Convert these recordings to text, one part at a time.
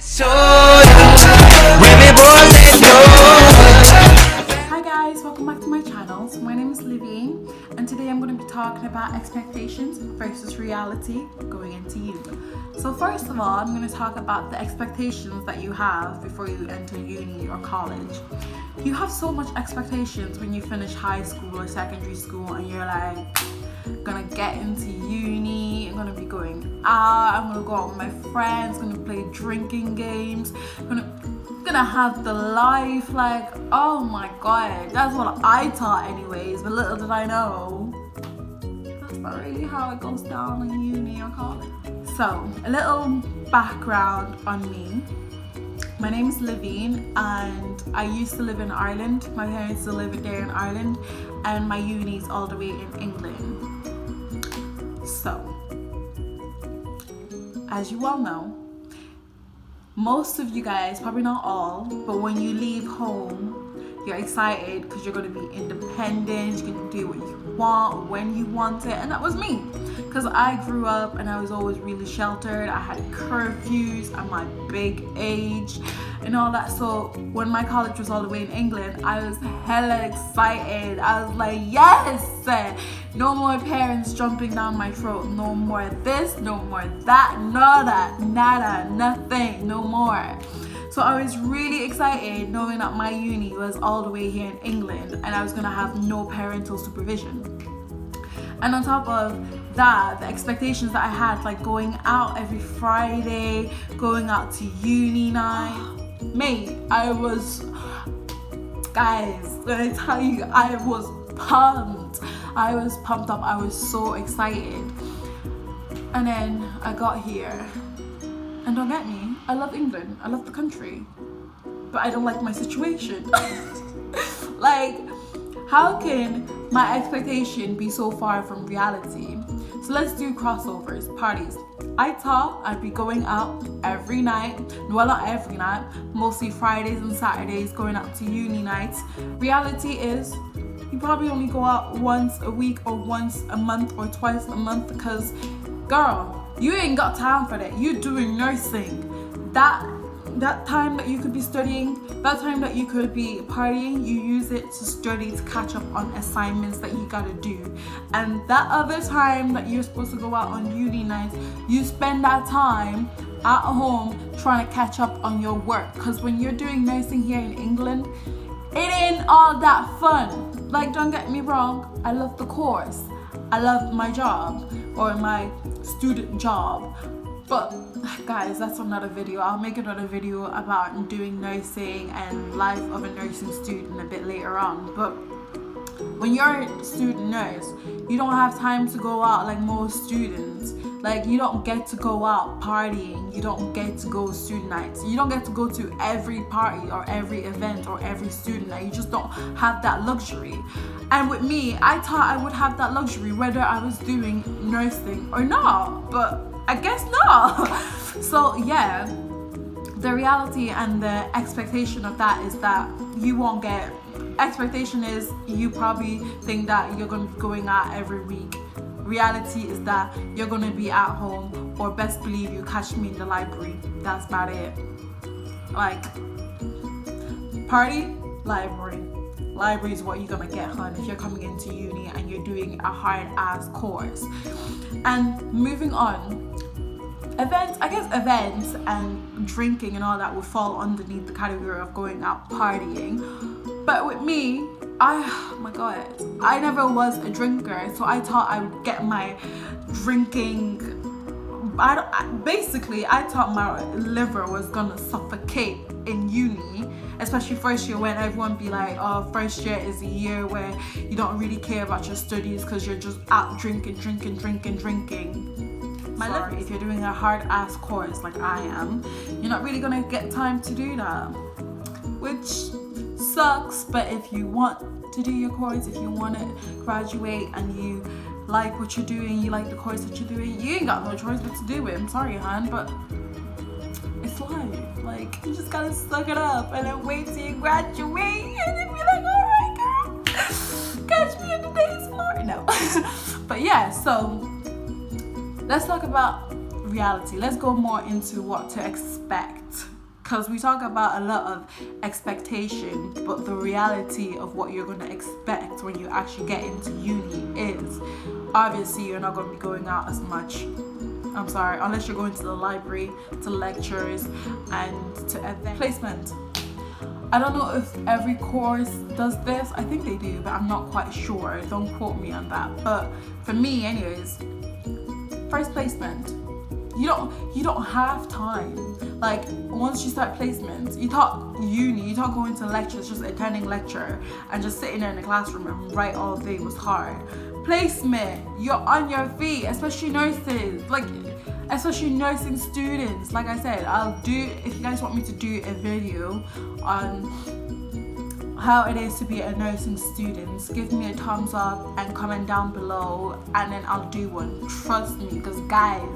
Hi guys, welcome back to my channel. So my name is Livy and today I'm going to be talking about expectations versus reality going into uni. So first of all, I'm going to talk about the expectations that you have before you enter uni or college. You have so much expectations when you finish high school or secondary school and you're like, gonna get into uni, I'm gonna be going out, I'm gonna go out with my friends, gonna play drinking games, gonna have the life, like, oh my god, that's what I thought anyways, but little did I know that's not really how it goes down in uni or college. So, a little background on me. My name is Livy and I used to live in Ireland. My parents still live there in Ireland and my uni is all the way in England. So, as you all know, most of you guys, probably not all, but when you leave home, you're excited because you're going to be independent, you can do what you want when you want it, and that was me. Because I grew up and I was always really sheltered. I had curfews at my big age and all that. So when my college was all the way in England, I was hella excited. I was like, yes! No more parents jumping down my throat. No more this, no more that, nada, nothing, no more. So I was really excited knowing that my uni was all the way here in England and I was gonna have no parental supervision. And on top of that, the expectations that I had, like going out every Friday, going out to uni night, mate, guys, when I tell you, I was pumped. I was pumped up, I was so excited. And then I got here, and don't get me, I love England, I love the country, but I don't like my situation. Like, how can my expectation be so far from reality? So let's do crossovers, parties. I thought I'd be going out every night, well not every night, mostly Fridays and Saturdays going out to uni nights. Reality is, you probably only go out once a week or once a month or twice a month because, girl, you ain't got time for that. You're doing nursing. That time that you could be studying, that time that you could be partying, you use it to study, to catch up on assignments that you gotta do. And that other time that you're supposed to go out on uni nights, you spend that time at home trying to catch up on your work. Because when you're doing nursing here in England, it ain't all that fun. Like, don't get me wrong, I love the course. I love my job or my student job. But guys, that's another video. I'll make another video about doing nursing and life of a nursing student a bit later on. But when you're a student nurse, you don't have time to go out like most students. Like, you don't get to go out partying, you don't get to go student nights, you don't get to go to every party or every event or every student night. You just don't have that luxury. And with me, I thought I would have that luxury whether I was doing nursing or not, but I guess not. So yeah, the reality and the expectation of that is that you won't get. Expectation is you probably think that you're going to be going out every week. Reality is that you're going to be at home, or best believe you catch me in the library. That's about it. Like, party, library. Library is what you're going to get, hun, if you're coming into uni and you're doing a hard ass course. And moving on, events and drinking and all that would fall underneath the category of going out partying. But with me, oh my god, I never was a drinker, so I thought I would get my drinking. I thought my liver was gonna suffocate in uni, especially first year, when everyone be like, oh, first year is a year where you don't really care about your studies because you're just out drinking. Sorry, if you're doing a hard ass course like I am, you're not really gonna get time to do that, which sucks. But if you want to do your course, if you want to graduate and you like what you're doing, you like the course that you're doing, you ain't got no choice but to do it. I'm sorry, hon, but it's life. Like, you just gotta suck it up and then wait till you graduate and then be like, alright girl, catch me in the dance floor. No. But yeah, so let's talk about reality. Let's go more into what to expect because we talk about a lot of expectation, but the reality of what you're going to expect when you actually get into uni is obviously you're not going to be going out as much. I'm sorry, unless you're going to the library, to lectures, and to event placement. I don't know if every course does this. I think they do, but I'm not quite sure. Don't quote me on that. But for me, anyways, first placement. You don't have time. Like, once you start placement, you thought uni, you thought going to lectures, just attending lecture and just sitting there in the classroom and write all day was hard. Placement, you're on your feet, especially nurses, like especially nursing students. Like I said, I'll do, if you guys want me to do a video on how it is to be a nursing student, give me a thumbs up and comment down below, and then I'll do one. Trust me, because guys,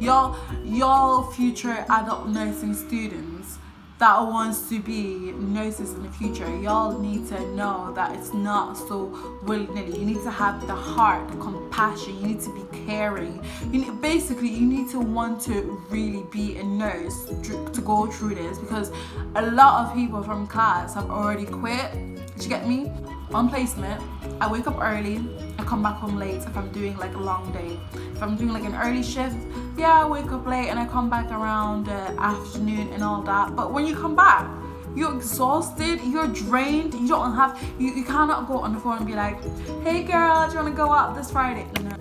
y'all future adult nursing students that wants to be nurses in the future, y'all need to know that it's not so willy-nilly. You need to have the heart, the compassion, you need to be caring. You need to want to really be a nurse to go through this, because a lot of people from class have already quit. Did you get me? On placement, I wake up early, I come back home late if I'm doing like a long day. If I'm doing like an early shift, yeah, I wake up late and I come back around the afternoon and all that. But when you come back, you're exhausted, you're drained, you don't have, you cannot go on the phone and be like, hey girl, do you want to go out this Friday? No.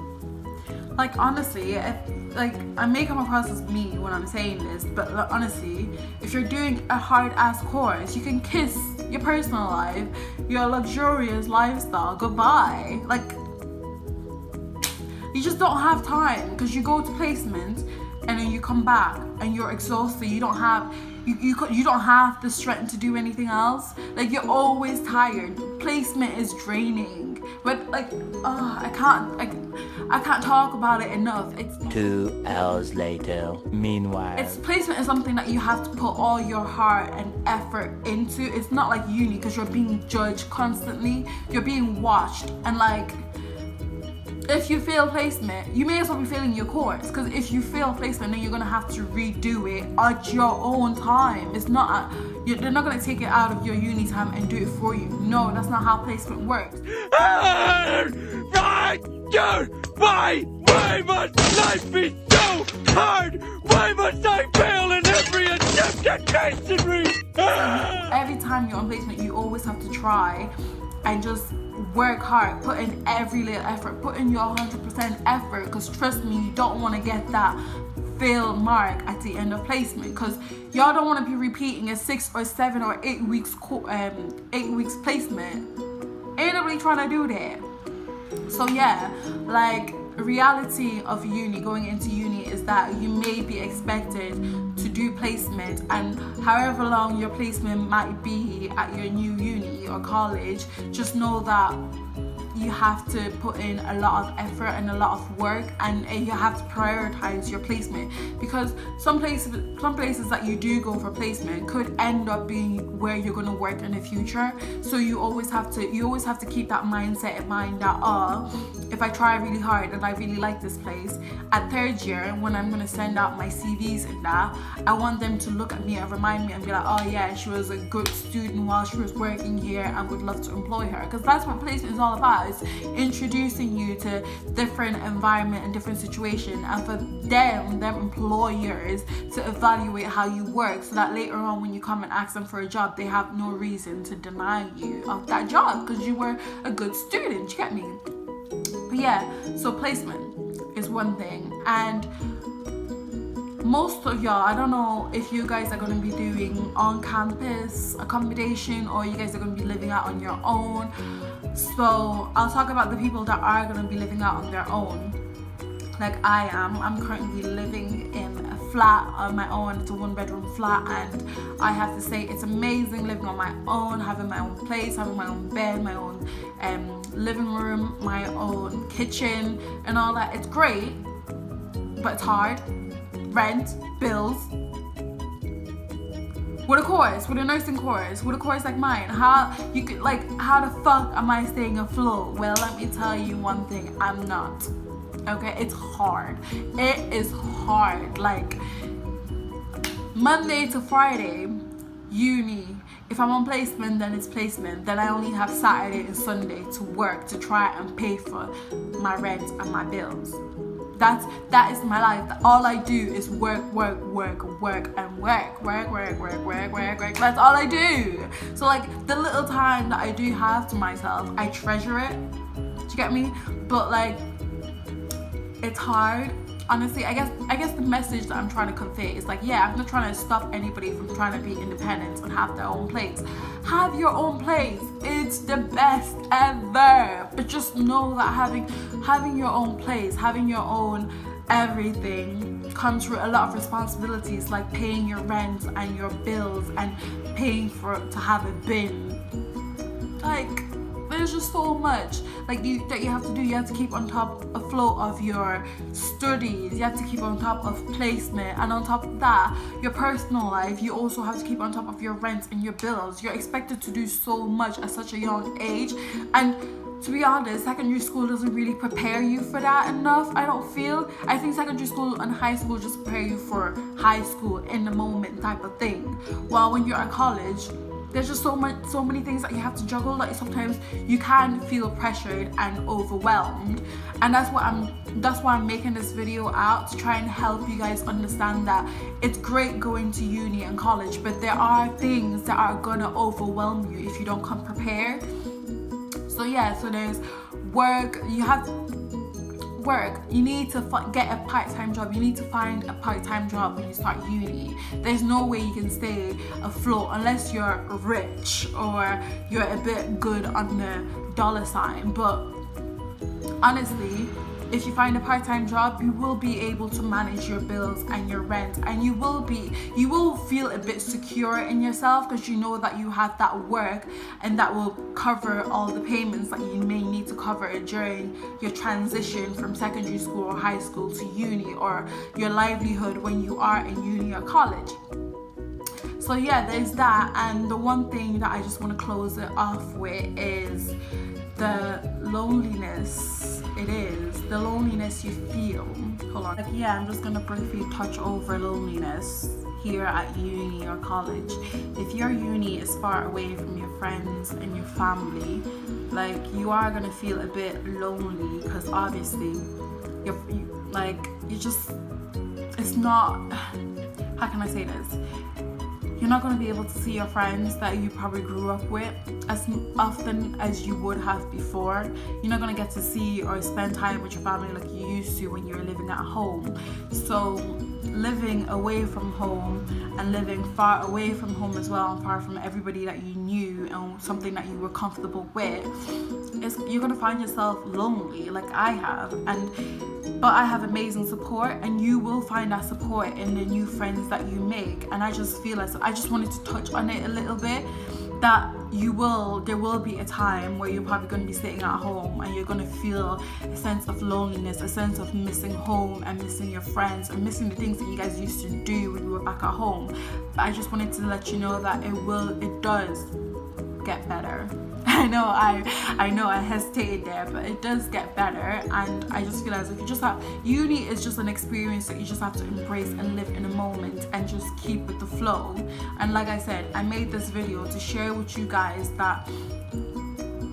Like, honestly, I may come across as me when I'm saying this, but like, honestly, if you're doing a hard-ass course, you can kiss your personal life, your luxurious lifestyle, goodbye. Like, you just don't have time, because you go to placement and then you come back and you're exhausted. You don't have you don't have the strength to do anything else. Like, you're always tired. Placement is draining. But like, I can't talk about it enough. It's 2 hours later. Meanwhile, placement is something that you have to put all your heart and effort into. It's not like uni, because you're being judged constantly. You're being watched, and like, if you fail placement, you may as well be failing your course, because if you fail placement, then you're gonna have to redo it at your own time. It's not they're not gonna take it out of your uni time and do it for you. No, that's not how placement works. Why must life be so hard? Why must I fail in every attempt at masonry? Every time you're on placement, you always have to try and just work hard, put in every little effort, put in your 100% effort, because trust me, you don't want to get that fail mark at the end of placement, because y'all don't want to be repeating a 6 or 7 or 8 weeks 8 weeks placement. Ain't nobody trying to do that. So yeah, like, reality of uni, going into uni, is that you may be expected to do placement, and however long your placement might be at your new uni or college, just know that you have to put in a lot of effort and a lot of work, and you have to prioritize your placement, because some places that you do go for placement could end up being where you're going to work in the future. So you always have to keep that mindset in mind that, if I try really hard and I really like this place, at third year, when I'm going to send out my CVs and that, I want them to look at me and remind me and be like, oh yeah, she was a good student while she was working here, and would love to employ her. Because that's what placement is all about. It's introducing you to different environment and different situation, and for them employers to evaluate how you work, so that later on when you come and ask them for a job, they have no reason to deny you of that job, because you were a good student. You get me? But yeah, so placement is one thing, and most of y'all, I don't know if you guys are going to be doing on-campus accommodation, or you guys are going to be living out on your own. So I'll talk about the people that are going to be living out on their own, like I am. I'm currently living in a flat on my own. It's a 1-bedroom flat, and I have to say it's amazing living on my own, having my own place, having my own bed, my own living room, my own kitchen and all that. It's great, but it's hard. Rent, bills. With a course, with a nursing course, with a course like mine, how the fuck am I staying afloat? Well, let me tell you one thing, I'm not. Okay, it's hard. It is hard. Like, Monday to Friday, uni. If I'm on placement, then it's placement. Then I only have Saturday and Sunday to work, to try and pay for my rent and my bills. That is my life. All I do is work and work. That's all I do. So like the little time that I do have to myself, I treasure it. Do you get me? But like, it's hard. Honestly, I guess the message that I'm trying to convey is like, yeah, I'm not trying to stop anybody from trying to be independent and have their own place. Have your own place. It's the best ever. But just know that having your own place, having your own everything comes with a lot of responsibilities, like paying your rent and your bills and paying to have a bin. Like, there's just so much that you have to do. You have to keep on top afloat of your studies. You have to keep on top of placement, and on top of that, your personal life. You also have to keep on top of your rent and your bills. You're expected to do so much at such a young age, and to be honest, secondary school doesn't really prepare you for that enough, I don't feel. I think secondary school and high school just prepare you for high school in the moment type of thing. While when you're at college, there's just so many things that you have to juggle that sometimes you can feel pressured and overwhelmed. And that's why I'm making this video out, to try and help you guys understand that it's great going to uni and college, but there are things that are gonna overwhelm you if you don't come prepared. So yeah, so there's work. You need to get a part-time job. You need to find a part-time job when you start uni. There's no way you can stay afloat unless you're rich or you're a bit good on the dollar sign. But honestly, if you find a part-time job, you will be able to manage your bills and your rent, and you will feel a bit secure in yourself, because you know that you have that work and that will cover all the payments that you may need to cover during your transition from secondary school or high school to uni, or your livelihood when you are in uni or college. So yeah, there's that. And the one thing that I just want to close it off with is the loneliness. It is the loneliness you feel. Hold on. Like, yeah, I'm just gonna briefly touch over loneliness here at uni or college. If your uni is far away from your friends and your family, like, you are gonna feel a bit lonely, because obviously it's not, how can I say this? You're not going to be able to see your friends that you probably grew up with as often as you would have before. You're not going to get to see or spend time with your family like you used to when you were living at home. So living away from home and living far away from home as well, and far from everybody that you knew and something that you were comfortable with, you're going to find yourself lonely, like I have. But I have amazing support, and you will find that support in the new friends that you make. And I just feel as I just wanted to touch on it a little bit, that there will be a time where you're probably going to be sitting at home and you're going to feel a sense of loneliness, a sense of missing home and missing your friends and missing the things that you guys used to do when you were back at home. But I just wanted to let you know that it does get better. I know I hesitated there, but it does get better. And I just feel as if uni is just an experience that you just have to embrace and live in a moment and just keep with the flow. And like I said, I made this video to share with you guys that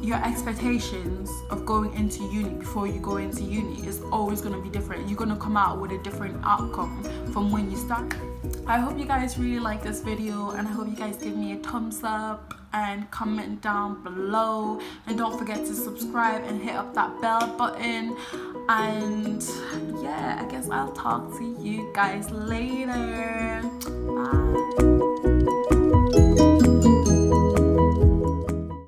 your expectations of going into uni before you go into uni is always going to be different. You're going to come out with a different outcome from when you start. I hope you guys really like this video, and I hope you guys give me a thumbs up and comment down below, and don't forget to subscribe and hit up that bell button. And yeah, I guess I'll talk to you guys later.